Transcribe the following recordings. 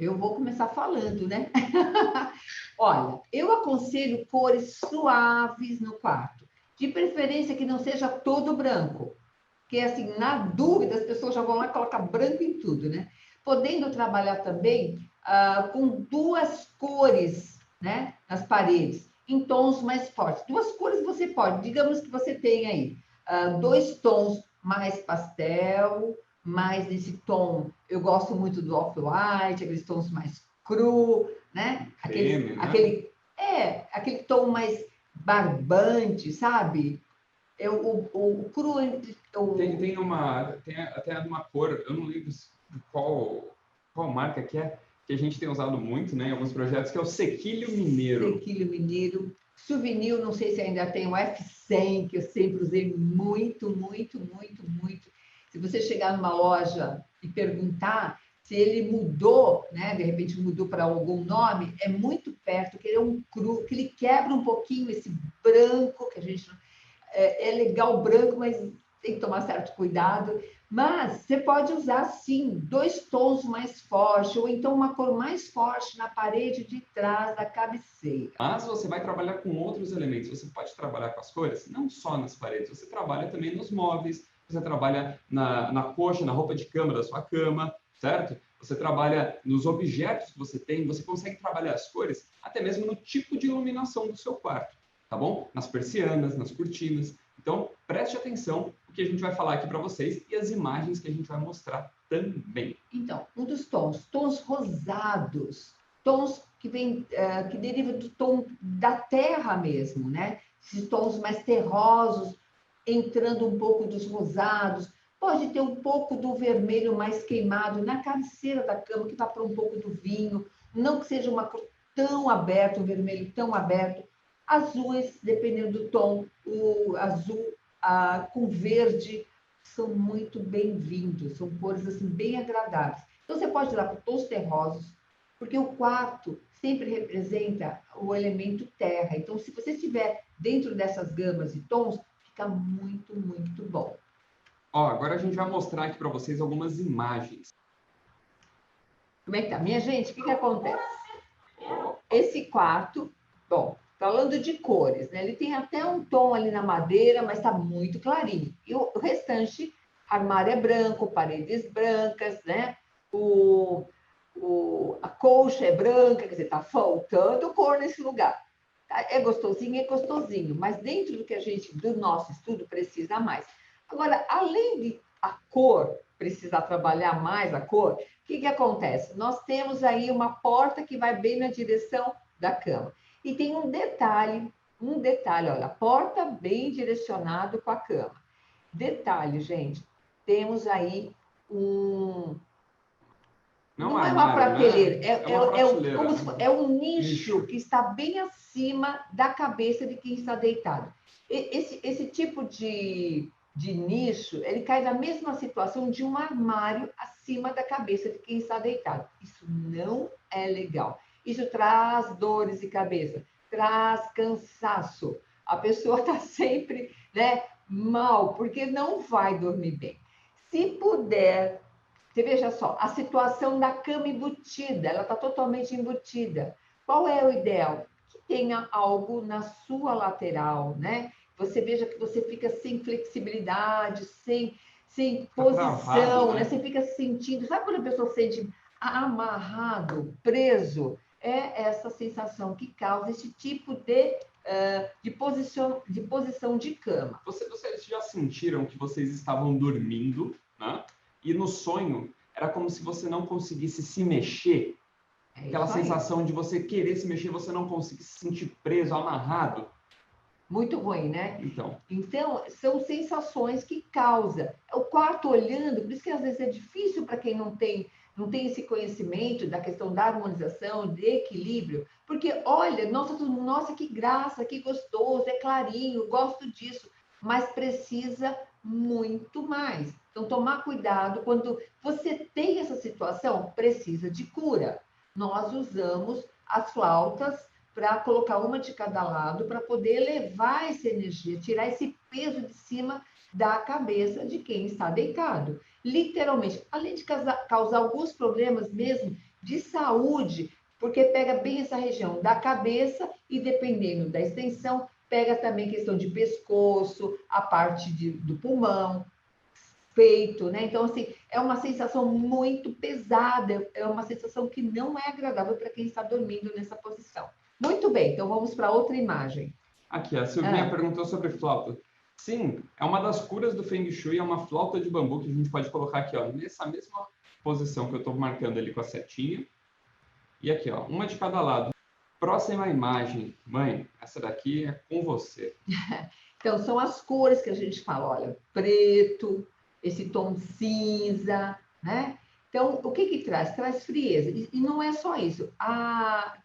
Eu vou começar falando, né? Olha, eu aconselho cores suaves no quarto, de preferência que não seja todo branco, porque assim, na dúvida, as pessoas já vão lá e colocam branco em tudo, né? Podendo trabalhar também com duas cores, né, nas paredes, em tons mais fortes. Duas cores você pode, digamos que você tem aí dois tons mais pastel, mais nesse tom, eu gosto muito do off-white, aqueles tons mais cru, né? Creme, né? Aquele tom mais barbante, sabe? O cru entre Tem até uma cor, eu não lembro de qual marca que a gente tem usado muito, né, em alguns projetos, que é o Sequilho Mineiro. Sequilho Mineiro. Souvenir, não sei se ainda tem o F100, que eu sempre usei muito, muito, muito, muito. Se você chegar numa loja e perguntar se ele mudou, né? De repente mudou para algum nome, é muito perto, que ele é um cru, que ele quebra um pouquinho esse branco, que a gente é legal branco, mas tem que tomar certo cuidado. Mas você pode usar, sim, dois tons mais fortes, ou então uma cor mais forte na parede de trás da cabeceira. Mas você vai trabalhar com outros elementos. Você pode trabalhar com as cores, não só nas paredes, você trabalha também nos móveis, você trabalha na coxa, na roupa de cama da sua cama, certo? Você trabalha nos objetos que você tem, você consegue trabalhar as cores até mesmo no tipo de iluminação do seu quarto, tá bom? Nas persianas, nas cortinas. Então, preste atenção no que a gente vai falar aqui para vocês e as imagens que a gente vai mostrar também. Então, um dos tons rosados, tons que que derivam do tom da terra mesmo, né? Esses tons mais terrosos, entrando um pouco dos rosados, pode ter um pouco do vermelho mais queimado na cabeceira da cama, que vai para um pouco do vinho, não que seja uma cor tão aberta, um vermelho tão aberto, azuis, dependendo do tom, o azul com verde, são muito bem-vindos, são cores assim bem agradáveis. Então você pode ir lá para tons terrosos, porque o quarto sempre representa o elemento terra. Então, se você estiver dentro dessas gamas e tons, fica muito, muito bom. Ó, agora a gente vai mostrar aqui para vocês algumas imagens. Como é que tá? Minha gente, o que acontece? Esse quarto, bom, falando de cores, né? Ele tem até um tom ali na madeira, mas está muito clarinho. E o restante, armário é branco, paredes brancas, né? A colcha é branca, quer dizer, está faltando cor nesse lugar. É gostosinho, mas dentro do nosso estudo, precisa mais. Agora, além de a cor, precisar trabalhar mais a cor, o que acontece? Nós temos aí uma porta que vai bem na direção da cama. E tem um detalhe, olha, a porta bem direcionado com a cama. Detalhe, gente, temos aí um... Não é Não é uma armário, prateleira, né? É uma prateleira. é um nicho que está bem acima da cabeça de quem está deitado. Esse tipo de nicho, ele cai na mesma situação de um armário acima da cabeça de quem está deitado. Isso não é legal. Isso traz dores de cabeça, traz cansaço. A pessoa está sempre, né, mal, porque não vai dormir bem. Se puder, você veja só, a situação da cama embutida, ela está totalmente embutida. Qual é o ideal? Que tenha algo na sua lateral, né? Você veja que você fica sem flexibilidade, sem Fica travado, posição, né? né? Você fica sentindo. Sabe quando a pessoa se sente amarrado, preso? É essa sensação que causa esse tipo de posição de cama. Vocês já sentiram que vocês estavam dormindo, né? E no sonho era como se você não conseguisse se mexer? Aquela sensação de você querer se mexer, você não conseguir se sentir preso, amarrado? Muito ruim, né? Então, São sensações que causa. O quarto olhando, por isso que às vezes é difícil para quem não tem esse conhecimento da questão da harmonização, de equilíbrio, porque olha, nossa, que graça, que gostoso, é clarinho, gosto disso, mas precisa muito mais. Então, tomar cuidado quando você tem essa situação, precisa de cura. Nós usamos as flautas para colocar uma de cada lado, para poder levar essa energia, tirar esse peso de cima da cabeça de quem está deitado. Literalmente, além de causar alguns problemas mesmo de saúde, porque pega bem essa região da cabeça e, dependendo da extensão, pega também questão de pescoço, a parte do pulmão, peito, né? Então, assim, é uma sensação muito pesada, é uma sensação que não é agradável para quem está dormindo nessa posição. Muito bem, então vamos para outra imagem. Aqui, a Silvinha perguntou sobre flauta. Sim, é uma das curas do Feng Shui, é uma flauta de bambu que a gente pode colocar aqui, ó, nessa mesma posição que eu estou marcando ali com a setinha. E aqui, ó, uma de cada lado. Próxima imagem. Mãe, essa daqui é com você. Então, são as cores que a gente fala, olha, preto, esse tom cinza, né? Então, o que que traz? Traz frieza. E não é só isso.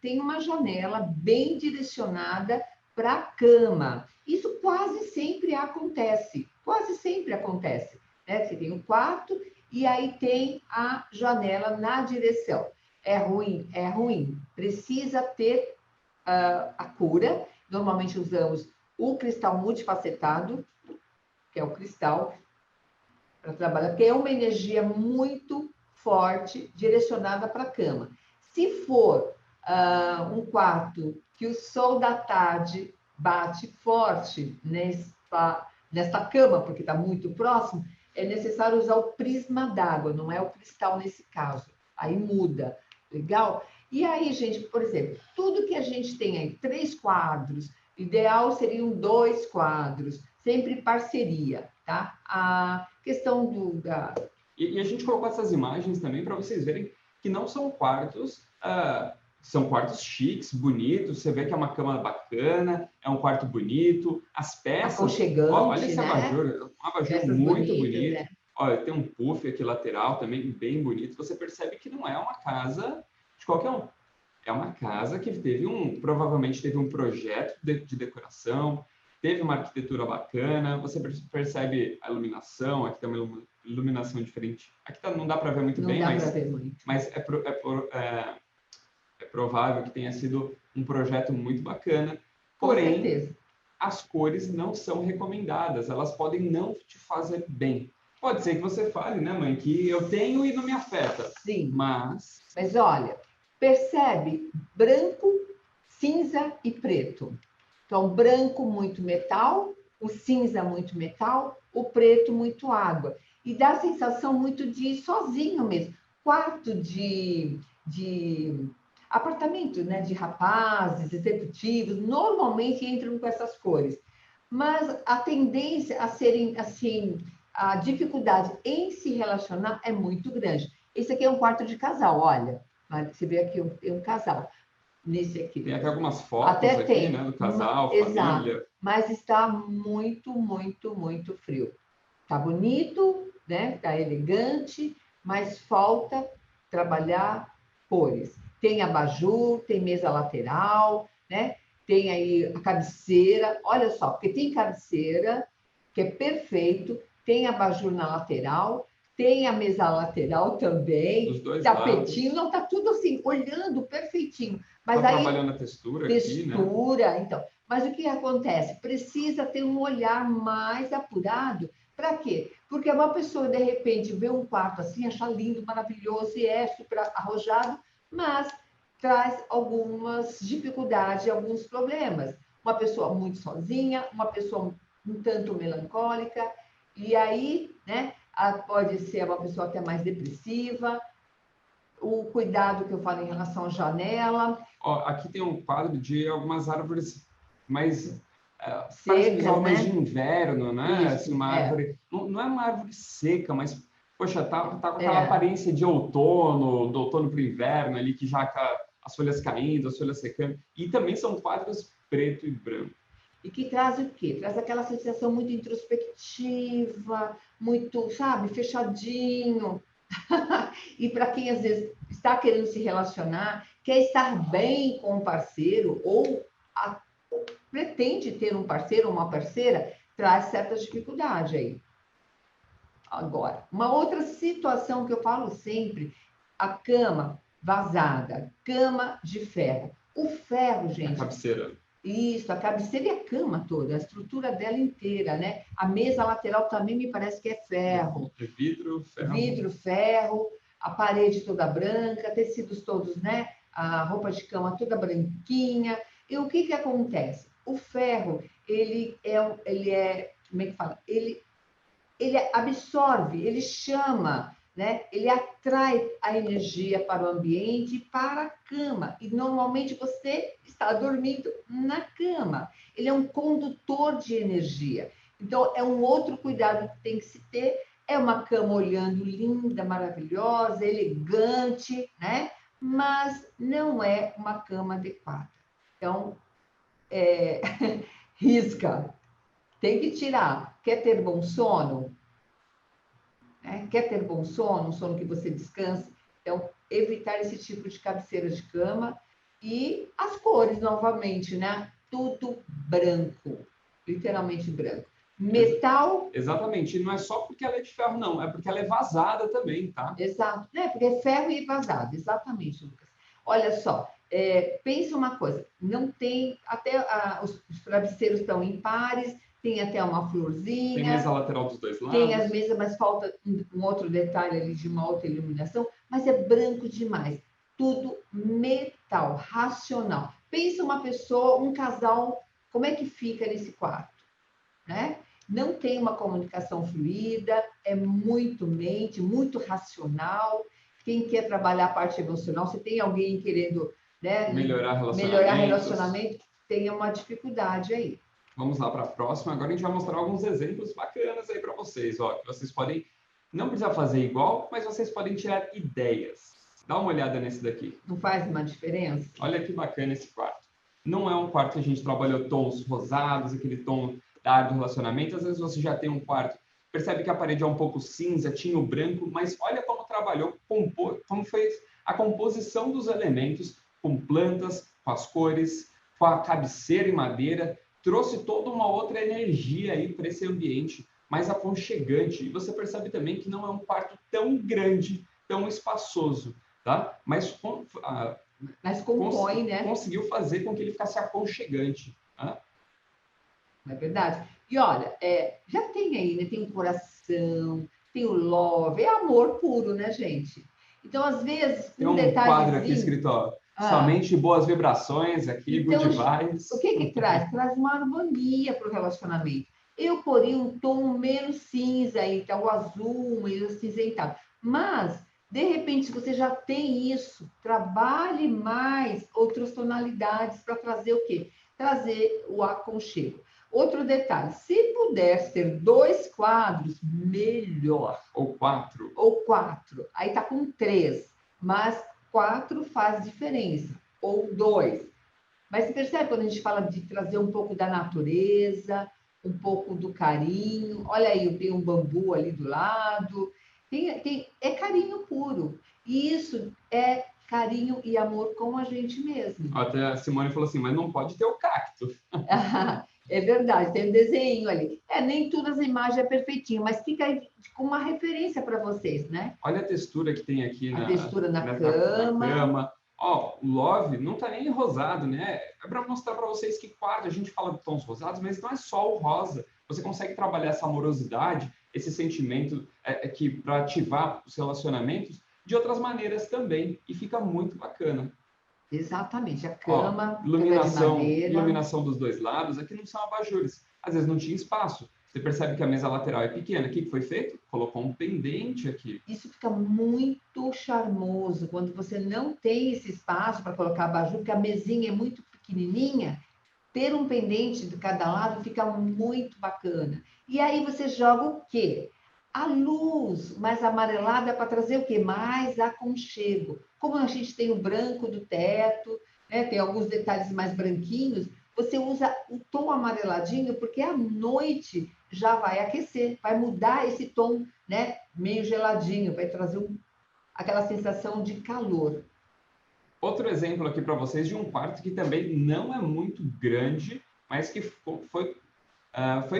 Tem uma janela bem direcionada para a cama. Isso quase sempre acontece. Quase sempre acontece. Né? Você tem um quarto e aí tem a janela na direção. É ruim? É ruim. Precisa ter a cura. Normalmente usamos o cristal multifacetado, que é o cristal para trabalhar, porque é uma energia muito forte direcionada para a cama. Se for um quarto que o sol da tarde bate forte nesta cama, porque está muito próximo, é necessário usar o prisma d'água, não é o cristal nesse caso. Aí muda, legal? E aí, gente, por exemplo, tudo que a gente tem aí, 3 quadros, ideal seriam 2 quadros, sempre parceria, tá? A questão E a gente colocou essas imagens também para vocês verem que não são quartos, são quartos chiques, bonitos, você vê que é uma cama bacana, é um quarto bonito, as peças... aconchegante, olha esse né? abajur, um abajur Peças muito bonitas, bonito. né? Olha, tem um puff aqui lateral também bem bonito. Você percebe que não é uma casa de qualquer um. É uma casa que provavelmente teve um projeto de decoração, teve uma arquitetura bacana, você percebe a iluminação, aqui tem uma iluminação diferente. Aqui não dá para ver muito bem, mas é provável que tenha sido um projeto muito bacana. Porém, as cores não são recomendadas, elas podem não te fazer bem. Pode ser que você fale, né, mãe, que eu tenho e não me afeta. Sim. Mas olha, percebe branco, cinza e preto. Então, branco muito metal, o cinza muito metal, o preto muito água. E dá a sensação muito de ir sozinho mesmo. Quarto de apartamento, né, de rapazes, executivos, normalmente entram com essas cores. Mas a tendência a serem, assim, a dificuldade em se relacionar é muito grande. Esse aqui é um quarto de casal, olha. Você vê aqui um casal. Nesse aqui. Tem aqui algumas fotos até aqui, tem, né, do casal, exato, família. mas está muito, muito, muito frio. Tá bonito, né? Tá elegante, mas falta trabalhar cores. Tem abajur, tem mesa lateral, né? Tem aí a cabeceira. Olha só, porque tem cabeceira, que é perfeito, tem abajur na lateral, tem a mesa lateral também, dos dois tapetinho, lados. não, tá tudo assim, olhando perfeitinho. Mas tá aí, trabalhando a textura textura, aqui, né? então. Mas o que acontece? Precisa ter um olhar mais apurado. Para quê? Porque uma pessoa, de repente, vê um quarto assim, acha lindo, maravilhoso e é super arrojado, mas traz algumas dificuldades, alguns problemas. Uma pessoa muito sozinha, uma pessoa um tanto melancólica, e aí, né, pode ser uma pessoa até mais depressiva. O cuidado que eu falo em relação à janela. Ó, aqui tem um quadro de algumas árvores mais secas, visual mais né? de inverno, né? Isso, Assim, uma árvore, não é uma árvore seca, mas poxa, tá com aquela aparência de outono, do outono para o inverno ali, que já as folhas caindo, as folhas secando. E também são quadros preto e branco. E que traz o quê? Traz aquela sensação muito introspectiva, muito, sabe, fechadinho. E para quem às vezes está querendo se relacionar, quer estar bem com o parceiro ou pretende ter um parceiro ou uma parceira, traz certa dificuldade aí. Agora, uma outra situação que eu falo sempre, a cama vazada, cama de ferro. O ferro, gente... A cabeceira. Isso, a cabeceira e a cama toda, a estrutura dela inteira, né? A mesa lateral também me parece que é ferro. Vidro, ferro. Vidro, ferro. a parede toda branca, tecidos todos, né? A roupa de cama toda branquinha. E o que acontece? O ferro, ele é, como é que fala? Ele absorve, ele chama, né? Ele atrai a energia para o ambiente e para a cama. E normalmente você está dormindo na cama. Ele é um condutor de energia. Então, é um outro cuidado que tem que se ter. É uma cama olhando linda, maravilhosa, elegante, né? Mas não é uma cama adequada. Então, risca. Tem que tirar. Quer ter bom sono? Né? Quer ter bom sono, um sono que você descanse? Então, evitar esse tipo de cabeceira de cama. E as cores, novamente, né? Tudo branco. Literalmente branco. Metal... Exatamente. E não é só porque ela é de ferro, não. É porque ela é vazada também, tá? Exato. Né? Porque é ferro e vazado. Exatamente, Lucas. Olha só. Pensa uma coisa. Não tem... Até os travesseiros estão em pares. Tem até uma florzinha. Tem mesa lateral dos dois lados. Tem as mesas, mas falta um outro detalhe ali de uma outra iluminação. Mas é branco demais. Tudo metal, racional. Pensa uma pessoa, um casal, como é que fica nesse quarto? Né? Não tem uma comunicação fluida, é muito mente, muito racional. Quem quer trabalhar a parte emocional, se tem alguém querendo, né, melhorar relacionamento, tem uma dificuldade aí. Vamos lá para a próxima. Agora a gente vai mostrar alguns exemplos bacanas aí para vocês. Ó, que vocês podem, não precisa fazer igual, mas vocês podem tirar ideias. Dá uma olhada nesse daqui. Não faz uma diferença? Olha que bacana esse quarto. Não é um quarto que a gente trabalhou tons rosados, aquele tom da área do relacionamento. Às vezes você já tem um quarto, percebe que a parede é um pouco cinza, tinha o branco, mas olha como trabalhou, como foi a composição dos elementos, com plantas, com as cores, com a cabeceira em madeira, trouxe toda uma outra energia aí para esse ambiente, mais aconchegante. E você percebe também que não é um quarto tão grande, tão espaçoso, tá? Mas compõe, né? Conseguiu fazer com que ele ficasse aconchegante. Tá? É verdade. E olha, já tem aí, né? Tem o coração, tem o love, é amor puro, né, gente? Então, às vezes, tem um quadro aqui escrito, ó, somente boas vibrações aqui, então, good vibes. O que traz? Traz uma harmonia para o relacionamento. Eu poria um tom menos cinza aí, que é o azul, meio acinzentado. Mas, de repente, se você já tem isso, trabalhe mais outras tonalidades para trazer o quê? Trazer o aconchego. Outro detalhe, se puder ter 2 quadros, melhor. Ou 4. Ou 4. Aí tá com 3, mas 4 faz diferença. Ou 2. Mas você percebe quando a gente fala de trazer um pouco da natureza, um pouco do carinho. Olha aí, eu tenho um bambu ali do lado. É carinho puro. E isso é carinho e amor com a gente mesmo. Até a Simone falou assim, mas não pode ter o cacto. É verdade, tem um desenho ali. Nem todas as imagens é perfeitinho, mas fica aí com uma referência para vocês, né? Olha a textura que tem aqui a textura na cama. Ó, o Love não tá nem rosado, né? É para mostrar para vocês que quarto, a gente fala de tons rosados, mas não é só o rosa. Você consegue trabalhar essa amorosidade, esse sentimento que para ativar os relacionamentos de outras maneiras também. E fica muito bacana. Exatamente, a cama, ó, iluminação dos dois lados, aqui não são abajures. Às vezes não tinha espaço. Você percebe que a mesa lateral é pequena. O que foi feito? Colocou um pendente aqui. Isso fica muito charmoso quando você não tem esse espaço para colocar abajur, porque a mesinha é muito pequenininha. Ter um pendente de cada lado fica muito bacana. E aí você joga o quê? A luz mais amarelada para trazer o quê? Mais aconchego. Como a gente tem o branco do teto, né? Tem alguns detalhes mais branquinhos, você usa o tom amareladinho, porque à noite já vai aquecer, vai mudar esse tom, né? Meio geladinho, vai trazer aquela sensação de calor. Outro exemplo aqui para vocês de um quarto que também não é muito grande, mas que foi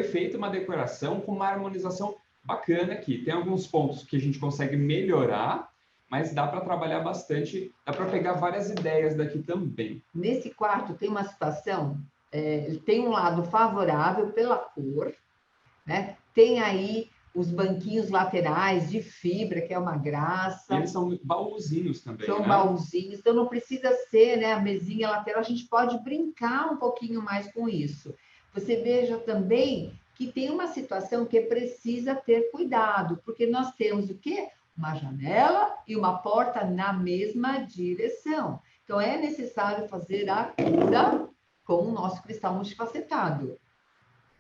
feita uma decoração com uma harmonização bacana aqui. Tem alguns pontos que a gente consegue melhorar, mas dá para trabalhar bastante, dá para pegar várias ideias daqui também. Nesse quarto tem uma situação, tem um lado favorável pela cor, né? Tem aí os banquinhos laterais de fibra, que é uma graça. E eles são baúzinhos também, São né? baúzinhos, então não precisa ser, né, a mesinha lateral, a gente pode brincar um pouquinho mais com isso. Você veja também que tem uma situação que precisa ter cuidado, porque nós temos o quê? Uma janela e uma porta na mesma direção. Então, é necessário fazer a cura com o nosso cristal multifacetado,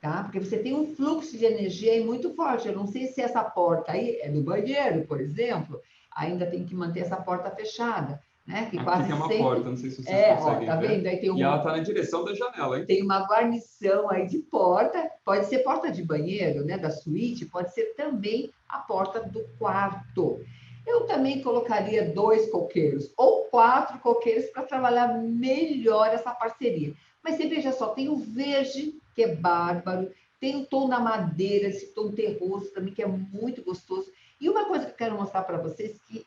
tá? Porque você tem um fluxo de energia aí muito forte. Eu não sei se essa porta aí é do banheiro, por exemplo, ainda tem que manter essa porta fechada, né? Que Aqui quase tem uma sempre porta, não sei se vocês ó, conseguem tá vendo? ver. Aí tem E ela está na direção da janela, hein? tem uma guarnição aí de porta, pode ser porta de banheiro, né, da suíte, pode ser também a porta do quarto. Eu também colocaria 2 coqueiros ou 4 coqueiros para trabalhar melhor essa parceria. Mas você veja só, tem o verde, que é bárbaro, tem o tom da madeira, esse tom terroso também, que é muito gostoso. E uma coisa que eu quero mostrar para vocês, que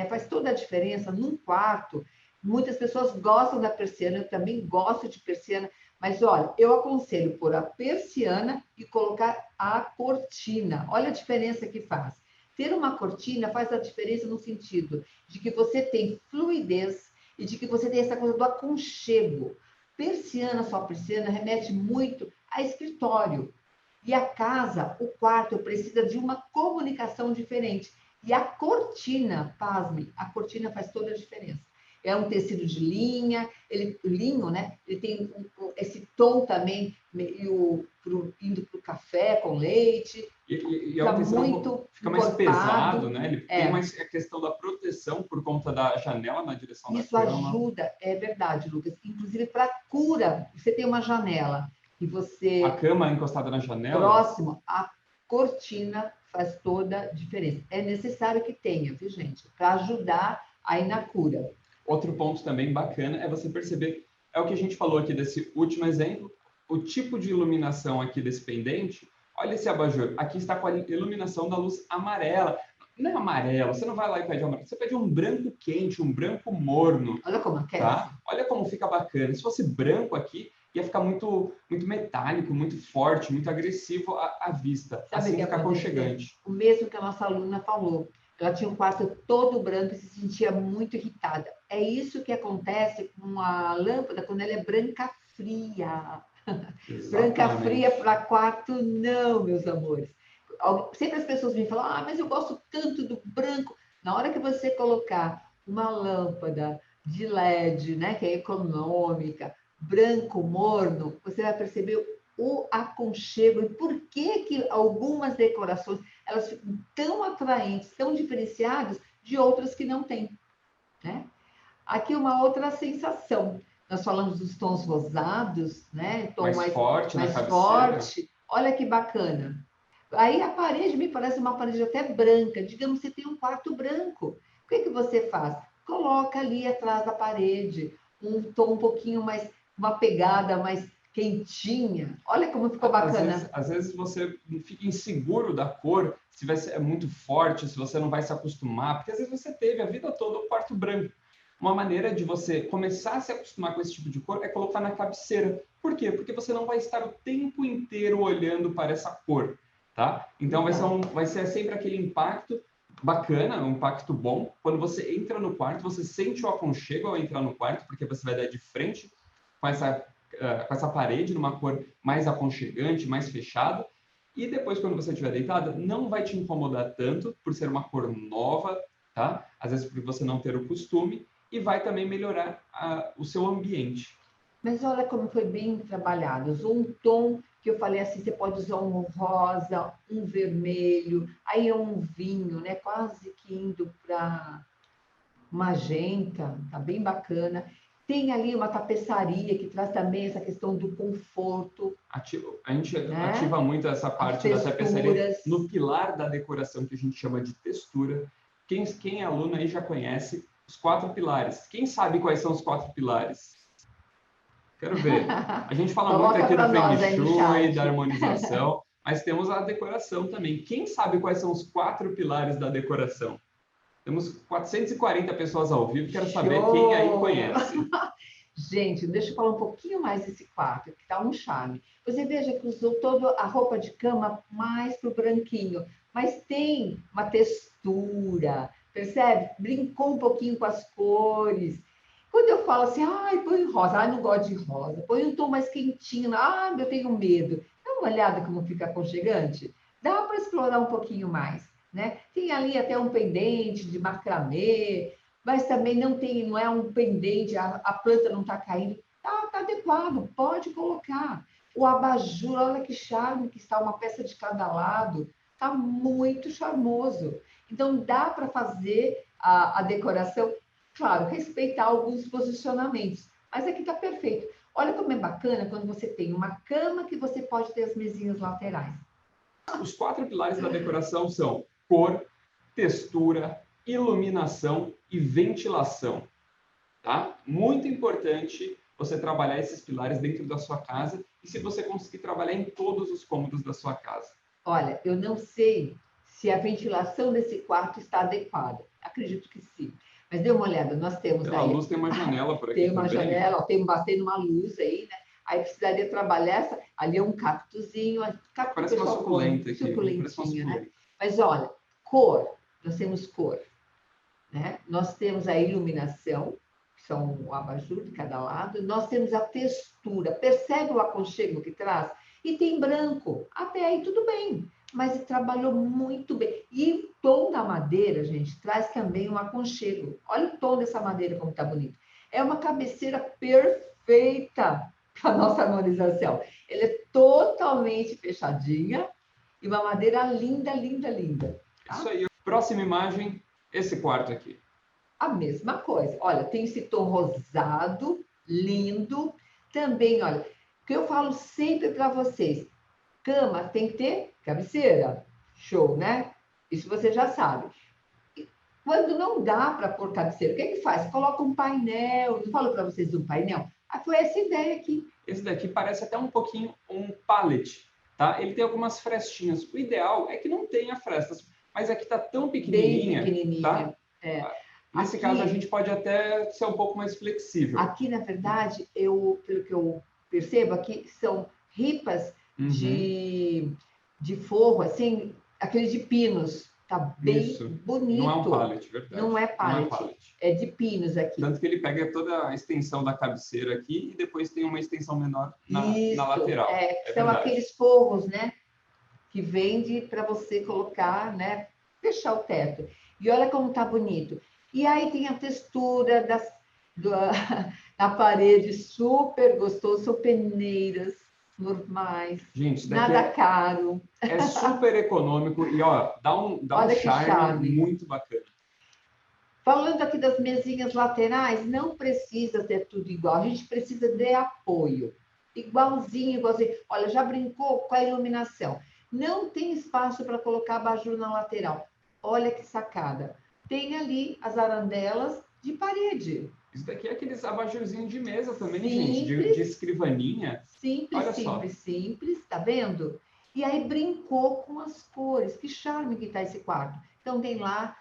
faz toda a diferença num quarto. Muitas pessoas gostam da persiana, eu também gosto de persiana, mas olha, eu aconselho pôr a persiana e colocar a cortina. Olha a diferença que faz. Ter uma cortina faz a diferença no sentido de que você tem fluidez e de que você tem essa coisa do aconchego. Persiana, só persiana, remete muito a escritório. E a casa, o quarto, precisa de uma comunicação diferente. E a cortina, pasme, a cortina faz toda a diferença. É um tecido de linha, linho, né? Ele tem esse tom também meio indo para o café com leite. E Fica é um tecido muito fica mais encorpado. pesado, né? Ele tem mais a questão da proteção por conta da janela na direção da Isso cama. ajuda, é verdade, Lucas. Inclusive para cura, você tem uma janela e A você cama encostada na janela. próximo, a cortina faz toda a diferença. É necessário que tenha, viu, gente? Para ajudar aí na cura. Outro ponto também bacana é você perceber, é o que a gente falou aqui desse último exemplo, o tipo de iluminação aqui desse pendente. Olha esse abajur, aqui está com a iluminação da luz amarela. Não é amarelo, você não vai lá e pede amarelo, você pede um branco quente, um branco morno. Olha como aquece. Tá? Olha como fica bacana. Se fosse branco aqui, ia ficar muito, muito metálico, muito forte, muito agressivo à vista. Sabe assim o que fica aconteceu? aconchegante. O mesmo que a nossa aluna falou. Ela tinha um quarto todo branco e se sentia muito irritada. É isso que acontece com a lâmpada quando ela é branca fria. Branca fria para quarto, não, meus amores. Sempre as pessoas me falam, mas eu gosto tanto do branco. Na hora que você colocar uma lâmpada de LED, né, que é econômica, branco morno, você vai perceber o aconchego e por que algumas decorações elas ficam tão atraentes, tão diferenciadas de outras que não têm, né? Aqui uma outra sensação. Nós falamos dos tons rosados, né? Tom mais forte na mais cabeceira. forte. Olha que bacana. Aí a parede me parece uma parede até branca. Digamos que você tem um quarto branco. O que você faz? Coloca ali atrás da parede um tom um pouquinho mais, uma pegada mais quentinha. Olha como ficou bacana. Às vezes você fica inseguro da cor, se vai ser muito forte, se você não vai se acostumar, porque às vezes você teve a vida toda o quarto branco. Uma maneira de você começar a se acostumar com esse tipo de cor é colocar na cabeceira. Por quê? Porque você não vai estar o tempo inteiro olhando para essa cor, tá? Então vai ser sempre aquele impacto bacana, um impacto bom. Quando você entra no quarto, você sente o aconchego ao entrar no quarto, porque você vai dar de frente com essa parede numa cor mais aconchegante, mais fechada. E depois, quando você estiver deitada, não vai te incomodar tanto por ser uma cor nova, tá? Às vezes por você não ter o costume, e vai também melhorar o seu ambiente. Mas olha como foi bem trabalhado. Usou um tom que eu falei assim, você pode usar um rosa, um vermelho, aí é um vinho, né? Quase que indo para magenta, tá bem bacana. Tem ali uma tapeçaria que traz também essa questão do conforto. A gente ativa muito essa parte da tapeçaria no pilar da decoração que a gente chama de textura. Quem é aluno aí já conhece os 4 pilares. Quem sabe quais são os 4 pilares? Quero ver. A gente fala muito aqui do Feng Shui, da harmonização, mas temos a decoração também. Quem sabe quais são os 4 pilares da decoração? Temos 440 pessoas ao vivo, quero saber quem aí conhece. Gente, deixa eu falar um pouquinho mais desse quarto, que está um charme. Você veja que usou toda a roupa de cama mais para o branquinho. mas tem uma textura, percebe? Brincou um pouquinho com as cores. Quando eu falo assim, ai, põe rosa, ai, não gosto de rosa, põe um tom mais quentinho, ai, eu tenho medo. Dá uma olhada como fica aconchegante. Dá para explorar um pouquinho mais, né? Tem ali até um pendente de macramê, mas também não tem, não é um pendente, a planta não está caindo. Tá adequado, pode colocar. O abajur, olha que charme que está, uma peça de cada lado, está muito charmoso. Então, dá para fazer a decoração, claro, respeitar alguns posicionamentos, mas aqui está perfeito. Olha como é bacana quando você tem uma cama que você pode ter as mesinhas laterais. Os 4 pilares da decoração são cor, textura, iluminação e ventilação. Tá? Muito importante você trabalhar esses pilares dentro da sua casa e se você conseguir trabalhar em todos os cômodos da sua casa. Olha, eu não sei se a ventilação desse quarto está adequada. Acredito que sim. Mas dê uma olhada, nós temos Pela aí. luz tem uma janela por aqui Tem uma também. janela, ó, tem batendo uma luz aí, né? Aí precisaria trabalhar essa. Ali é um cactuzinho, cacto Parece uma suculenta aqui. suculentinha, né? Mas olha, cor, nós temos cor, né? Nós temos a iluminação, que são o abajur de cada lado, nós temos a textura, percebe o aconchego que traz? E tem branco, até aí tudo bem, mas ele trabalhou muito bem. E o tom da madeira, gente, traz também um aconchego. Olha o tom dessa madeira como está bonito. É uma cabeceira perfeita para a nossa harmonização. Ela é totalmente fechadinha e uma madeira linda, linda, linda. Tá? Isso aí. Próxima imagem, esse quarto aqui. A mesma coisa. Olha, tem esse tom rosado, lindo. Também, olha, o que eu falo sempre para vocês: cama tem que ter cabeceira. Show, né? Isso você já sabe. E quando não dá para pôr cabeceira, o que é que faz? Coloca um painel. Não falo para vocês um painel? Ah, foi essa ideia aqui. Esse daqui parece até um pouquinho um pallet, tá? Ele tem algumas frestinhas. O ideal é que não tenha frestas, mas aqui tá tão pequenininha, Bem pequenininha. tá? É. Nesse Aqui, caso, a gente pode até ser um pouco mais flexível. aqui, na verdade, pelo que eu percebo, aqui são ripas de forro, assim, aquele de pinos. Tá bem Isso. bonito. Não é um pallet, verdade. Não é pallet. Não é pallet. É de pinos aqui. Tanto que ele pega toda a extensão da cabeceira aqui e depois tem uma extensão menor na lateral. São verdade. Aqueles forros, né? Que vende para você colocar, né? Fechar o teto. E olha como tá bonito. E aí tem a textura da parede, super gostoso, são peneiras normais. Gente, nada caro. É super econômico e ó, dá um charme muito bacana. Falando aqui das mesinhas laterais, não precisa ter tudo igual, a gente precisa de apoio. Igualzinho, igualzinho. Olha, já brincou com a iluminação. Não tem espaço para colocar abajur na lateral. Olha que sacada. Tem ali as arandelas de parede. Isso daqui é aqueles abajurzinhos de mesa também, simples, gente, de escrivaninha. Simples, olha simples, só. simples, tá vendo? E aí brincou com as cores. Que charme que tá esse quarto. Então tem lá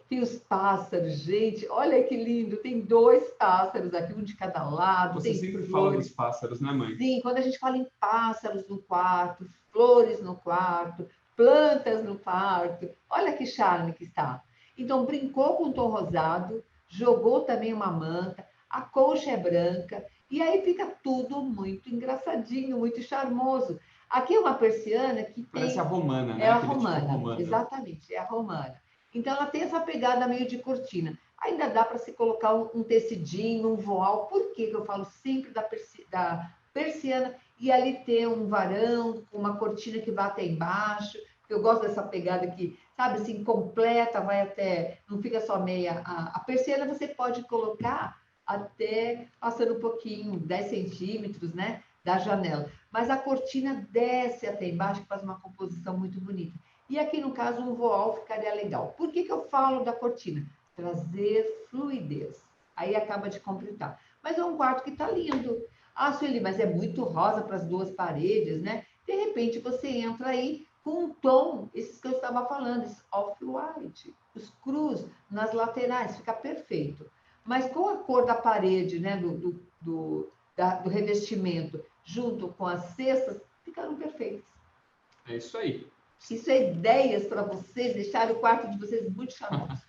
tem os pássaros, gente, olha que lindo, tem 2 pássaros aqui, um de cada lado. Você sempre fala dos pássaros, né, mãe? Sim, quando a gente fala em pássaros no quarto, flores no quarto, plantas no quarto, olha que charme que está. Então, brincou com o tom rosado, jogou também uma manta, a colcha é branca, e aí fica tudo muito engraçadinho, muito charmoso. Aqui é uma persiana que parece a romana, né? É a romana, exatamente, é a romana. Então, ela tem essa pegada meio de cortina. Ainda dá para se colocar um tecidinho, um voal. Por que eu falo sempre da persiana? E ali ter um varão com uma cortina que vai até embaixo. Eu gosto dessa pegada que, sabe, assim, completa, vai até... Não fica só meia. A persiana você pode colocar até passando um pouquinho, 10 centímetros, né? Da janela. Mas a cortina desce até embaixo, que faz uma composição muito bonita. E aqui, no caso, um voal ficaria legal. Por que eu falo da cortina? Trazer fluidez. Aí acaba de completar. Mas é um quarto que está lindo. Ah, Sueli, mas é muito rosa para as 2 paredes, né? De repente, você entra aí com um tom, esses que eu estava falando, esse off-white, os crus nas laterais, fica perfeito. Mas com a cor da parede, né, do revestimento, junto com as cestas, ficaram perfeitos. É isso aí. Isso é ideias para vocês deixarem o quarto de vocês muito charmoso.